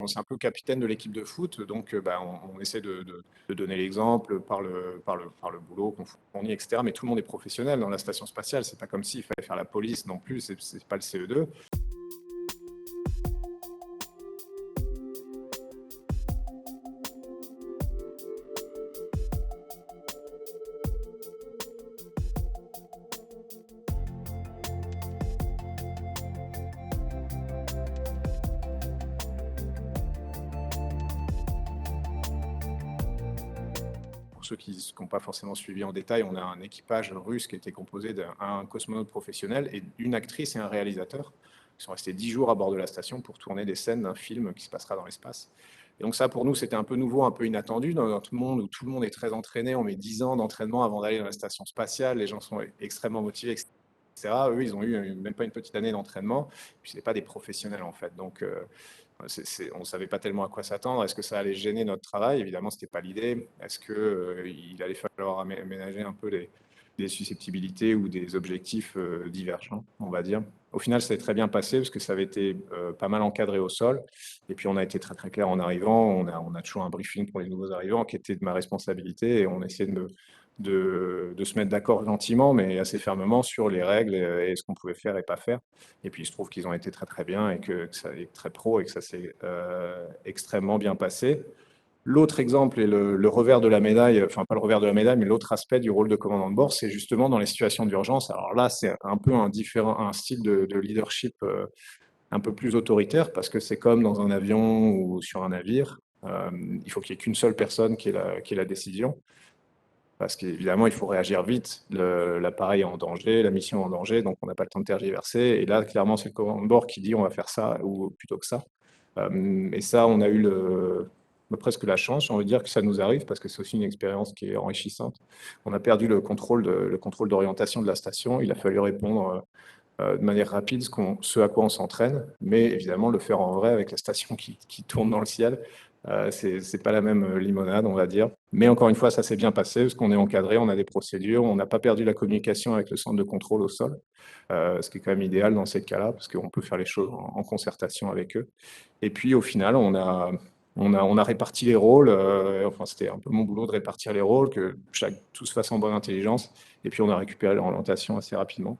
c'est un peu le capitaine de l'équipe de foot, donc on essaie de donner l'exemple par le boulot qu'on fournit, etc. Mais tout le monde est professionnel dans la station spatiale. C'est pas comme s'il fallait faire la police non plus. C'est pas le CE2. Pour ceux qui n'ont pas forcément suivi en détail, on a un équipage russe qui était composé d'un cosmonaute professionnel et une actrice et un réalisateur. Ils sont restés 10 jours à bord de la station pour tourner des scènes d'un film qui se passera dans l'espace. Et donc ça, pour nous, c'était un peu nouveau, un peu inattendu dans notre monde où tout le monde est très entraîné. On met 10 ans d'entraînement avant d'aller dans la station spatiale. Les gens sont extrêmement motivés, etc. Eux, ils ont eu même pas une petite année d'entraînement. Puis, ce n'est pas des professionnels, en fait. Donc, on ne savait pas tellement à quoi s'attendre. Est-ce que ça allait gêner notre travail? Évidemment, ce n'était pas l'idée. Est-ce qu'il allait falloir aménager un peu des susceptibilités ou des objectifs divergents, on va dire? Au final, ça s'est très bien passé parce que ça avait été pas mal encadré au sol. Et puis, on a été très, très clair en arrivant. On a toujours un briefing pour les nouveaux arrivants qui était de ma responsabilité. Et on essayait de se mettre d'accord gentiment, mais assez fermement sur les règles et ce qu'on pouvait faire et pas faire. Et puis, il se trouve qu'ils ont été très, très bien et que ça est très pro et que ça s'est extrêmement bien passé. L'autre exemple et le revers de la médaille, enfin pas le revers de la médaille, mais l'autre aspect du rôle de commandant de bord, c'est justement dans les situations d'urgence. Alors là, c'est un peu un style de leadership un peu plus autoritaire parce que c'est comme dans un avion ou sur un navire. Il faut qu'il n'y ait qu'une seule personne qui ait la décision. Parce qu'évidemment, il faut réagir vite. L'appareil est en danger, la mission est en danger, donc on n'a pas le temps de tergiverser. Et là, clairement, c'est le commandant de bord qui dit on va faire ça ou plutôt que ça. Et ça, on a eu presque la chance, j'ai envie de dire, que ça nous arrive parce que c'est aussi une expérience qui est enrichissante. On a perdu le contrôle d'orientation de la station. Il a fallu répondre de manière rapide ce à quoi on s'entraîne, mais évidemment, le faire en vrai avec la station qui tourne dans le ciel. C'est pas la même limonade, on va dire. Mais encore une fois, ça s'est bien passé parce qu'on est encadré, on a des procédures, on n'a pas perdu la communication avec le centre de contrôle au sol, ce qui est quand même idéal dans ces cas-là parce qu'on peut faire les choses en concertation avec eux. Et puis au final, on a réparti les rôles. Enfin, c'était un peu mon boulot de répartir les rôles, que tout se fasse en bonne intelligence. Et puis on a récupéré l'orientation assez rapidement.